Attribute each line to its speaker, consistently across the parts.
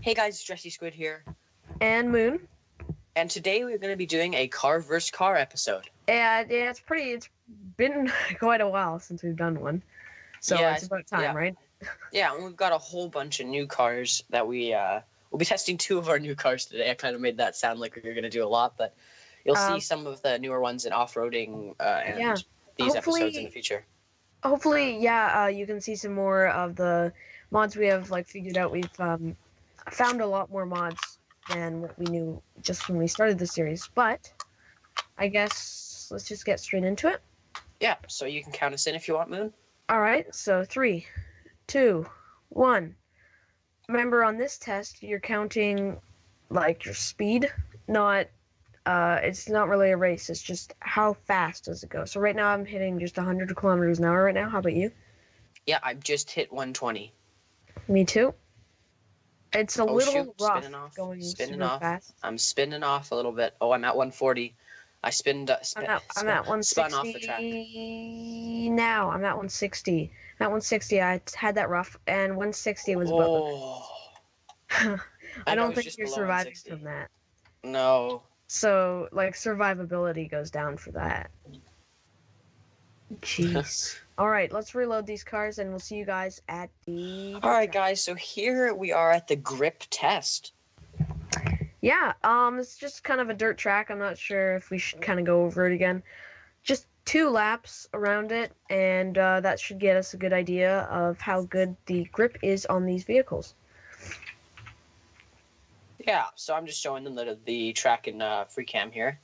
Speaker 1: Hey guys, Dressy Squid here,
Speaker 2: And Moon.
Speaker 1: and today we're going to be doing a car vs. car episode.
Speaker 2: Yeah, it's been quite a while since we've done one. So
Speaker 1: Yeah,
Speaker 2: it's about time, right?
Speaker 1: Yeah, and we've got a whole bunch of new cars that we'll be testing two of our new cars today. I kind of made that sound like we were going to do a lot, but you'll see some of the newer ones in off-roading and
Speaker 2: Yeah.
Speaker 1: these episodes in the future.
Speaker 2: Hopefully, you can see some more of the mods we have figured out. We've found a lot more mods than what we knew just when we started the series. But I guess let's just get straight into it.
Speaker 1: Yeah, so you can count us in if you want, Moon.
Speaker 2: All right, so 3, 2, 1. Remember, on this test, you're counting your speed, not it's not really a race. It's just how fast does it go. So right now I'm hitting just 100 kilometers an hour right now. How about you?
Speaker 1: Yeah, I've just hit 120.
Speaker 2: Me too. It's a little rough
Speaker 1: spinning off,
Speaker 2: going
Speaker 1: spinning
Speaker 2: super
Speaker 1: off.
Speaker 2: fast.
Speaker 1: I'm spinning off a little bit. Oh, I'm at 140. I
Speaker 2: I'm at 160
Speaker 1: spun off the track.
Speaker 2: now. I'm at 160. At 160, I had that rough, and 160 was
Speaker 1: Oh.
Speaker 2: I don't think you're surviving from that.
Speaker 1: No.
Speaker 2: So, survivability goes down for that. Jeez. Alright, let's reload these cars, and we'll see you guys at the...
Speaker 1: Alright, guys, so here we are at the grip test.
Speaker 2: Yeah, it's just kind of a dirt track. I'm not sure if we should kind of go over it again. Just 2 laps around it, and that should get us a good idea of how good the grip is on these vehicles.
Speaker 1: Yeah, so I'm just showing them the track in free cam here.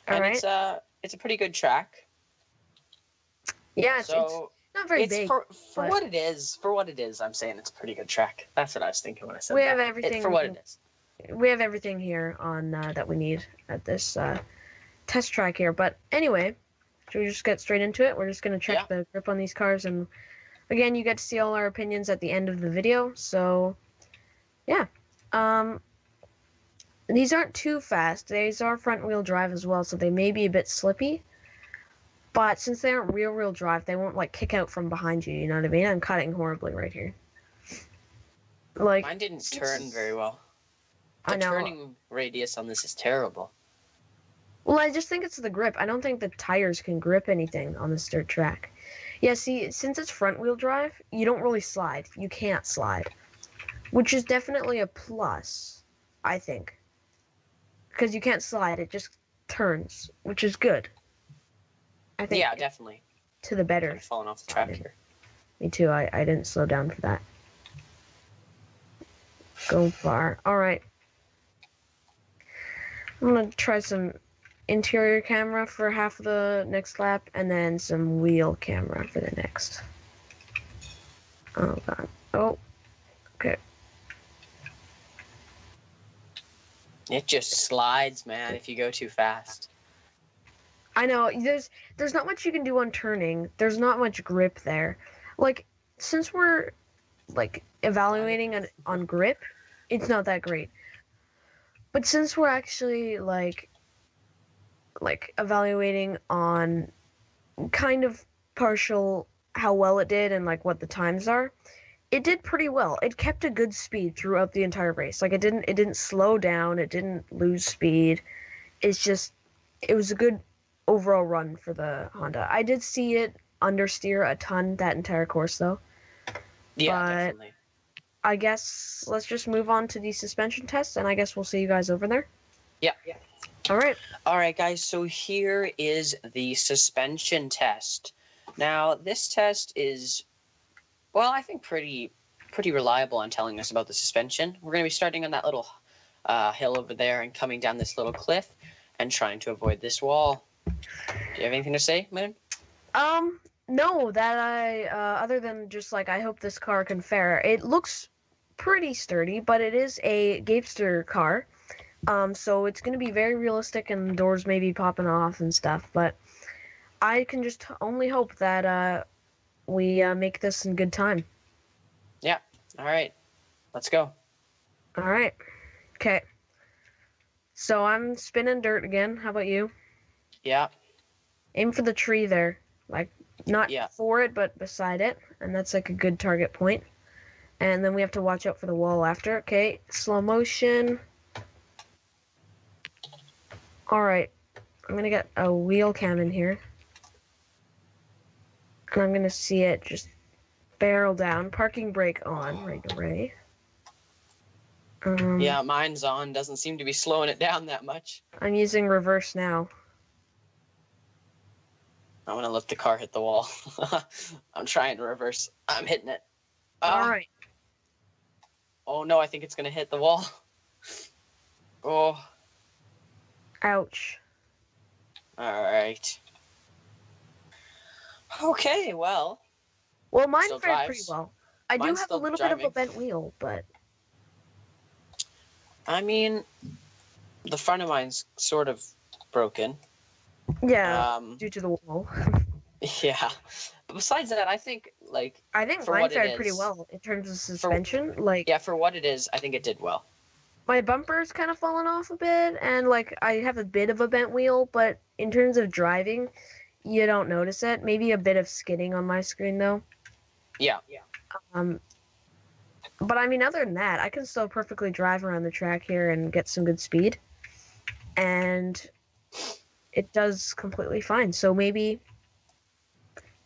Speaker 1: And
Speaker 2: Alright.
Speaker 1: It's a pretty good track.
Speaker 2: Yeah, it's not very big.
Speaker 1: For what it is, I'm saying it's a pretty good track. That's what I was thinking when I said
Speaker 2: we
Speaker 1: that.
Speaker 2: have everything
Speaker 1: For what it is.
Speaker 2: We have everything here on that we need at this test track here. But anyway, should we just get straight into it? We're just going to check the grip on these cars. And again, you get to see all our opinions at the end of the video. So, yeah. These aren't too fast. These are front-wheel drive as well, so they may be a bit slippy. But since they aren't rear-wheel drive, they won't, kick out from behind you, you know what I mean? I'm cutting horribly right here.
Speaker 1: Mine didn't turn very well.
Speaker 2: I know.
Speaker 1: The turning radius on this is terrible.
Speaker 2: Well, I just think it's the grip. I don't think the tires can grip anything on this dirt track. Yeah, see, since it's front-wheel drive, you don't really slide. You can't slide. Which is definitely a plus, I think. Because you can't slide, it just turns, which is good. I think.
Speaker 1: Yeah, definitely.
Speaker 2: To the better.
Speaker 1: I'm falling off the track here.
Speaker 2: Me too. I didn't slow down for that. Go far. Alright. I'm going to try some interior camera for half of the next lap, and then some wheel camera for the next. Oh, God. Oh. Okay.
Speaker 1: It just slides, man, if you go too fast.
Speaker 2: I know. There's not much you can do on turning. There's not much grip there. Since we're, evaluating on grip, it's not that great. But since we're actually, evaluating on kind of partial how well it did and, what the times are, it did pretty well. It kept a good speed throughout the entire race. It didn't slow down. It didn't lose speed. It was a good overall run for the Honda. I did see it understeer a ton that entire course, though.
Speaker 1: Yeah,
Speaker 2: but
Speaker 1: definitely.
Speaker 2: I guess let's just move on to the suspension tests, and I guess we'll see you guys over there.
Speaker 1: Yeah.
Speaker 2: All right.
Speaker 1: All right, guys, so here is the suspension test. Now, this test is, well, I think pretty reliable on telling us about the suspension. We're going to be starting on that little hill over there and coming down this little cliff and trying to avoid this wall. Do you have anything to say, Moon?
Speaker 2: No, that other than just, I hope this car can fare. It looks pretty sturdy, but it is a Gapester car. So it's going to be very realistic and doors may be popping off and stuff, but I can just only hope that, we make this in good time.
Speaker 1: Yeah. All right. Let's go.
Speaker 2: All right. Okay. So I'm spinning dirt again. How about you?
Speaker 1: Yeah.
Speaker 2: Aim for the tree there. Not for it, but beside it. And that's a good target point. And then we have to watch out for the wall after. Okay, slow motion. Alright, I'm gonna get a wheel cam in here. And I'm gonna see it just barrel down. Parking brake on right away.
Speaker 1: Yeah, mine's on. Doesn't seem to be slowing it down that much.
Speaker 2: I'm using reverse now.
Speaker 1: I'm gonna let the car hit the wall. I'm trying to reverse. I'm hitting it.
Speaker 2: Alright.
Speaker 1: Oh no, I think it's gonna hit the wall. Oh.
Speaker 2: Ouch.
Speaker 1: Alright. Okay, well.
Speaker 2: Well, mine
Speaker 1: Still
Speaker 2: fared pretty
Speaker 1: drives.
Speaker 2: well. I do
Speaker 1: Mine's
Speaker 2: have a
Speaker 1: still
Speaker 2: little bit of a
Speaker 1: driving.
Speaker 2: bent wheel, but
Speaker 1: I mean, the front of mine's sort of broken.
Speaker 2: yeah, due to the wall.
Speaker 1: Yeah. But besides that, I think, like,
Speaker 2: I think
Speaker 1: for
Speaker 2: mine
Speaker 1: what it
Speaker 2: fared pretty
Speaker 1: is-
Speaker 2: well in terms of suspension. Like,
Speaker 1: yeah, for what it is, I think it did well.
Speaker 2: my bumper's kind of fallen off a bit, and like I have a bit of a bent wheel, but in terms of driving, you don't notice it. Maybe a bit of skidding on my screen though.
Speaker 1: Yeah.
Speaker 2: But I mean, other than that, I can still perfectly drive around the track here and get some good speed, and it does completely fine. So maybe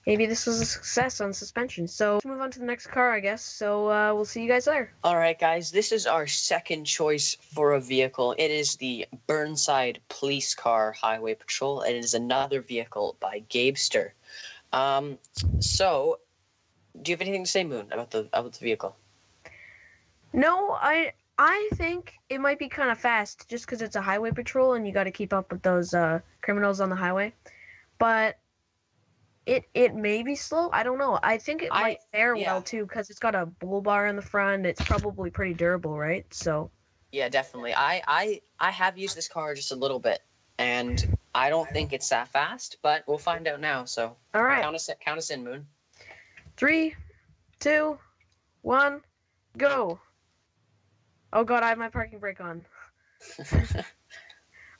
Speaker 2: this was a success on suspension. So let's move on to the next car, I guess. So we'll see you guys there.
Speaker 1: All right, guys, this is our second choice for a vehicle. It is the Burnside Police Car Highway Patrol. It is another vehicle by Gabster. So, do you have anything to say, Moon, about the vehicle?
Speaker 2: No, I think it might be kind of fast just because it's a highway patrol and you got to keep up with those criminals on the highway. But it may be slow. I don't know. I think it might fare well too because it's got a bull bar in the front. It's probably pretty durable, right? So.
Speaker 1: Yeah, definitely. I have used this car just a little bit, and I don't think it's that fast, but we'll find out now. So,
Speaker 2: all right.
Speaker 1: Count us in, Moon.
Speaker 2: 3, 2, 1, go. Oh god, I have my parking brake on.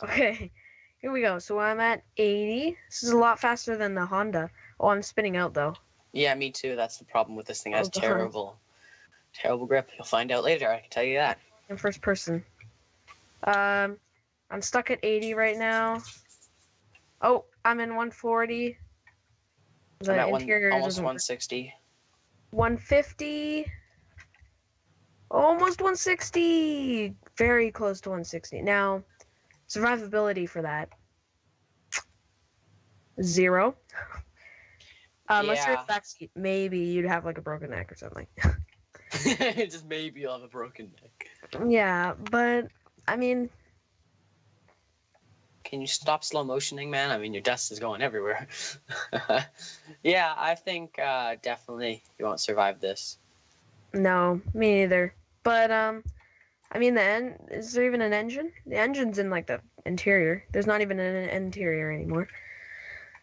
Speaker 2: Okay, here we go. So I'm at 80. This is a lot faster than the Honda. Oh, I'm spinning out though.
Speaker 1: Yeah, me too. That's the problem with this thing. It has
Speaker 2: God.
Speaker 1: terrible grip. You'll find out later. I can tell you that.
Speaker 2: In first person. I'm stuck at 80 right now. Oh, I'm in 140. The
Speaker 1: I'm at
Speaker 2: interior
Speaker 1: almost
Speaker 2: doesn't
Speaker 1: 160.
Speaker 2: 150. Almost 160. Very close to 160. Now, survivability for that. 0. Unless you're in the backseat, maybe you'd have like a broken neck or something.
Speaker 1: Just maybe you'll have a broken neck.
Speaker 2: Yeah, but I mean,
Speaker 1: can you stop slow motioning, man? I mean, your dust is going everywhere. Yeah, I think definitely you won't survive this.
Speaker 2: no, me neither. But I mean, is there even an engine? The engine's in like the interior. There's not even an interior anymore.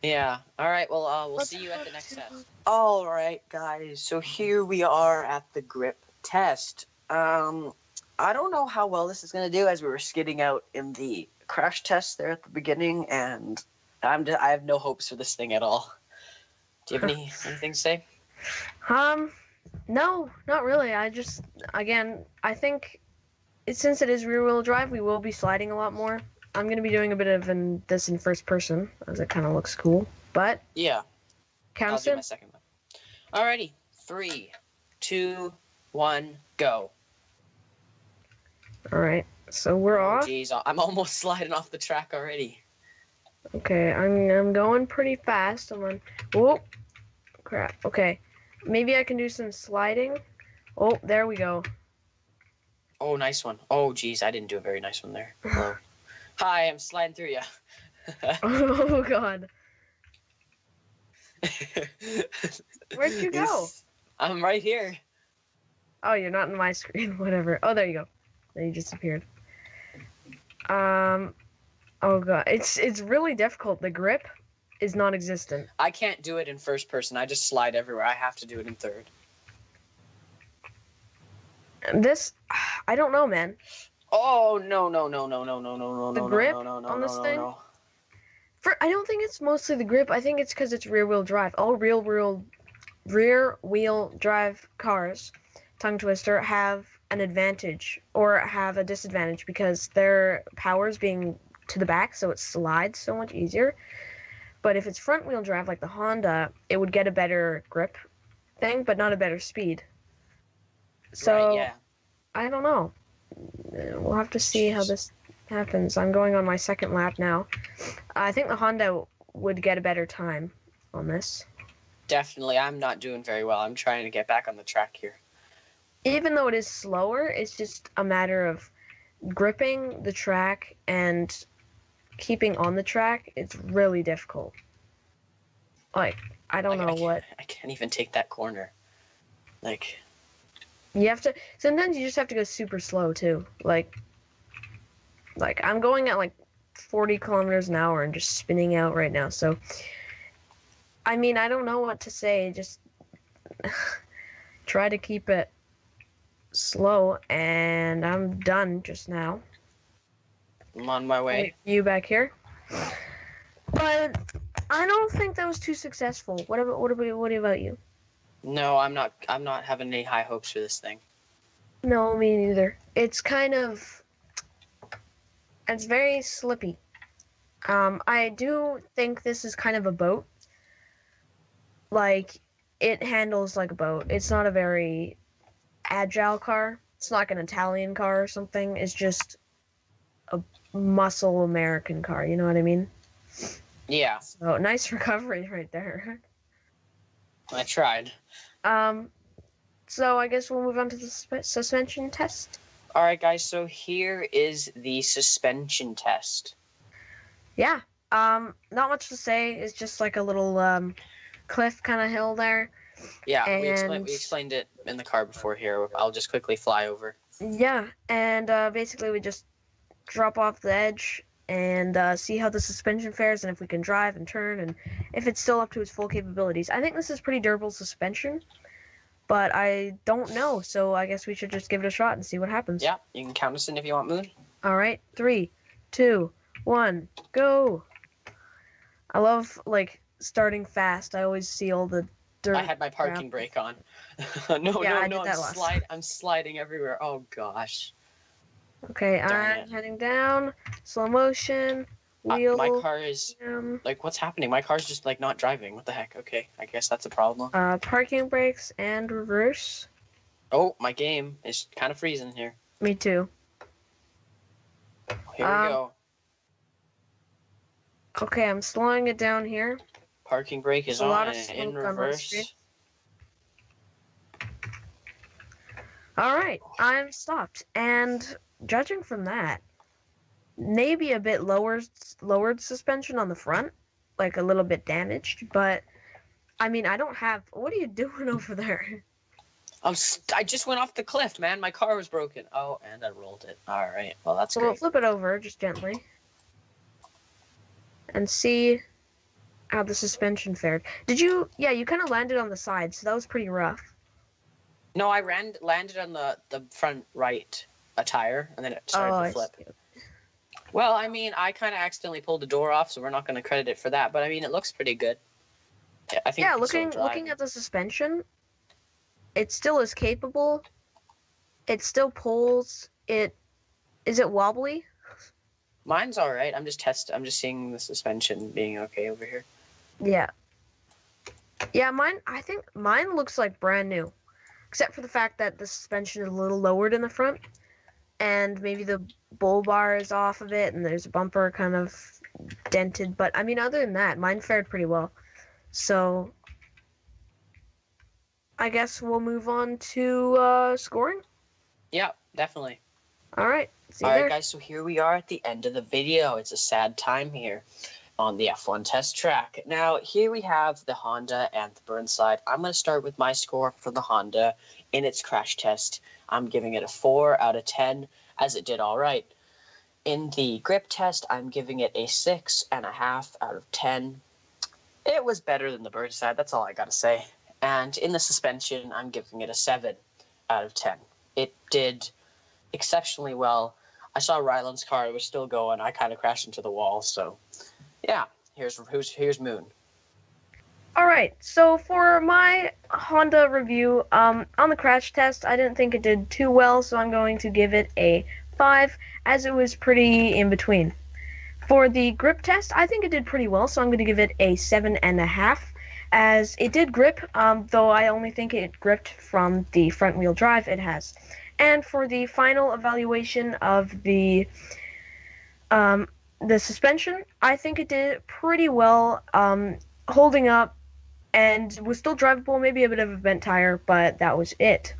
Speaker 1: Yeah. All right. Well, we'll see you at the next test. All right, guys. So here we are at the grip test. I don't know how well this is gonna do, as we were skidding out in the crash test there at the beginning, and I have no hopes for this thing at all. Do you have anything to say?
Speaker 2: No, not really. I think since it is rear-wheel drive, we will be sliding a lot more. I'm going to be doing a bit of this in first person, as it kind of looks cool. But
Speaker 1: yeah,
Speaker 2: count
Speaker 1: I'll
Speaker 2: us
Speaker 1: do
Speaker 2: in.
Speaker 1: my second one. Alrighty, 3, 2, 1, go.
Speaker 2: All right, so we're off.
Speaker 1: Jeez, I'm almost sliding off the track already.
Speaker 2: Okay, I'm going pretty fast. I'm on. Oh, crap. Okay, maybe I can do some sliding. Oh, there we go. Oh,
Speaker 1: nice one. Oh, geez, I didn't do a very nice one there. Hello. Hi, I'm sliding through you.
Speaker 2: Oh God. Where'd you go?
Speaker 1: I'm right here.
Speaker 2: Oh, you're not in my screen. Whatever. Oh, there you go. Then you disappeared. Oh God, it's really difficult. The grip is non-existent.
Speaker 1: I can't do it in first person. I just slide everywhere. I have to do it in third.
Speaker 2: This, I don't know, man.
Speaker 1: Oh no.
Speaker 2: The grip on this thing? I don't think it's mostly the grip. I think it's because it's rear-wheel drive. All rear-wheel drive cars tongue twister have an advantage or have a disadvantage because their power's being to the back, so it slides so much easier. But if it's front wheel drive like the Honda, it would get a better grip thing, but not a better speed. So
Speaker 1: Right, yeah.
Speaker 2: I don't know. We'll have to see how this happens. I'm going on my second lap now. I think the Honda would get a better time on this.
Speaker 1: Definitely, I'm not doing very well. I'm trying to get back on the track here.
Speaker 2: Even though it is slower, it's just a matter of gripping the track and keeping on the track. It's really difficult. Like, I don't know what.
Speaker 1: I can't even take that corner. Like,
Speaker 2: You have to. Sometimes you just have to go super slow too. Like I'm going at like 40 kilometers an hour and just spinning out right now. So, I mean, I don't know what to say. Just try to keep it slow, and I'm done just now.
Speaker 1: I'm on my way.
Speaker 2: You back here? But I don't think that was too successful. What about you?
Speaker 1: No, I'm not having any high hopes for this thing.
Speaker 2: No, me neither. It's very slippy. I do think this is kind of a boat. Like, it handles like a boat. It's not a very agile car. It's not like an Italian car or something. It's just a muscle American car. You know what I mean?
Speaker 1: Yeah.
Speaker 2: So, nice recovery right there.
Speaker 1: I tried.
Speaker 2: So I guess we'll move on to the suspension test.
Speaker 1: All right, guys. So here is the suspension test.
Speaker 2: Yeah. Not much to say. It's just like a little cliff kind of hill there.
Speaker 1: Yeah, we explained it in the car before here. I'll just quickly fly over.
Speaker 2: Yeah, and basically we just drop off the edge and see how the suspension fares and if we can drive and turn and if it's still up to its full capabilities. I think this is pretty durable suspension, but I don't know, so I guess we should just give it a shot and see what happens.
Speaker 1: Yeah, you can count us in if you want, Moon.
Speaker 2: All right, 3, 2, 1, go. I love like starting fast. I always see all the dirt.
Speaker 1: I had my parking brake on. No, I'm sliding everywhere. Oh gosh.
Speaker 2: Okay, I'm heading down. Slow motion. Wheel.
Speaker 1: My car is like, what's happening? My car's just like not driving. What the heck? Okay, I guess that's a problem.
Speaker 2: Parking brakes and reverse.
Speaker 1: Oh, my game is kind of freezing here.
Speaker 2: Me too.
Speaker 1: Here we go.
Speaker 2: Okay, I'm slowing it down here.
Speaker 1: Parking brake is on and in reverse.
Speaker 2: Alright, I'm stopped. And judging from that, maybe a bit lowered suspension on the front. Like a little bit damaged. But, I mean, I don't have... What are you doing over there?
Speaker 1: I just went off the cliff, man. My car was broken. Oh, and I rolled it. Alright, well, that's great.
Speaker 2: We'll flip it over, just gently. And see how the suspension fared. Did you... Yeah, you kind of landed on the side, so that was pretty rough.
Speaker 1: No, I landed on the front right tire, and then it started to flip. Well, I mean, I kind of accidentally pulled the door off, so we're not going to credit it for that. But, I mean, it looks pretty good. I think.
Speaker 2: Yeah, looking at the suspension, it still is capable. It still pulls. Is it wobbly?
Speaker 1: Mine's all right. I'm just seeing the suspension being okay over here.
Speaker 2: Yeah. Yeah, I think mine looks like brand new. Except for the fact that the suspension is a little lowered in the front. And maybe the bull bar is off of it, and there's a bumper kind of dented. But, I mean, other than that, mine fared pretty well. So, I guess we'll move on to scoring?
Speaker 1: Yeah, definitely.
Speaker 2: All right.
Speaker 1: All right, guys, so here we are at the end of the video. It's a sad time here on the F1 test track. Now, here we have the Honda and the Burnside. I'm going to start with my score for the Honda in its crash test. I'm giving it a 4 out of 10, as it did all right. In the grip test, I'm giving it a 6.5 out of 10. It was better than the Burnside, that's all I got to say. And in the suspension, I'm giving it a 7 out of 10. It did exceptionally well. I saw Ryland's car, it was still going. I kind of crashed into the wall, so... Yeah, here's Moon.
Speaker 2: Alright, so for my Honda review, on the crash test, I didn't think it did too well, so I'm going to give it a 5, as it was pretty in between. For the grip test, I think it did pretty well, so I'm going to give it a 7.5, as it did grip, though I only think it gripped from the front wheel drive it has. And for the final evaluation of the suspension, I think it did pretty well, holding up, and was still drivable, maybe a bit of a bent tire, but that was it.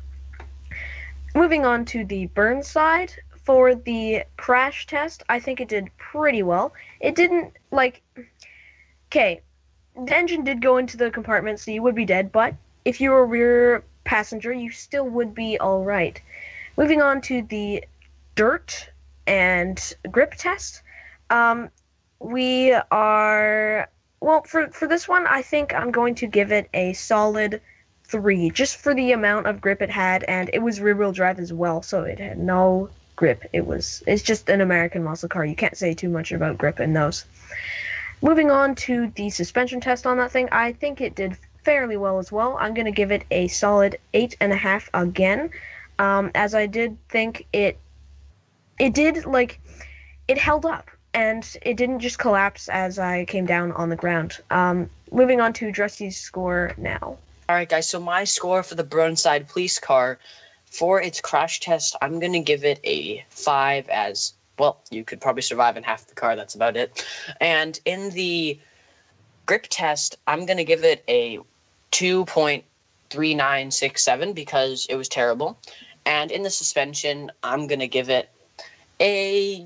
Speaker 2: Moving on to the burn side, for the crash test, I think it did pretty well. It didn't, okay, the engine did go into the compartment, so you would be dead, but if you were a rear passenger, you still would be alright. Moving on to the dirt and grip test, we are... Well, for this one, I think I'm going to give it a solid 3, just for the amount of grip it had, and it was rear-wheel drive as well, so it had no grip. It's just an American muscle car. You can't say too much about grip in those. Moving on to the suspension test on that thing, I think it did fairly well as well. I'm going to give it a solid 8.5 again, as I did think it did, it held up. And it didn't just collapse as I came down on the ground. Moving on to Drusty's score now.
Speaker 1: Alright guys, so my score for the Burnside police car, for its crash test, I'm going to give it a 5 as, well, you could probably survive in half the car, that's about it. And in the grip test, I'm going to give it a 2.3967 because it was terrible. And in the suspension, I'm going to give it a...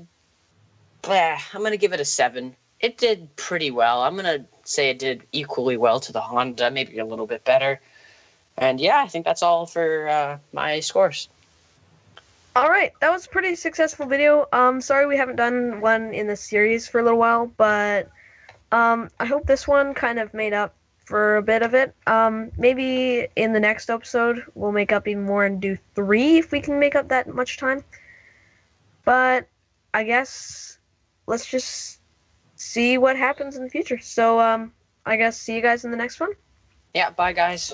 Speaker 1: I'm going to give it a 7. It did pretty well. I'm going to say it did equally well to the Honda, maybe a little bit better. And yeah, I think that's all for my scores.
Speaker 2: Alright, that was a pretty successful video. Sorry we haven't done one in this series for a little while, but I hope this one kind of made up for a bit of it. Maybe in the next episode we'll make up even more and do 3 if we can make up that much time. But I guess... let's just see what happens in the future. So, I guess see you guys in the next one.
Speaker 1: Yeah, bye guys.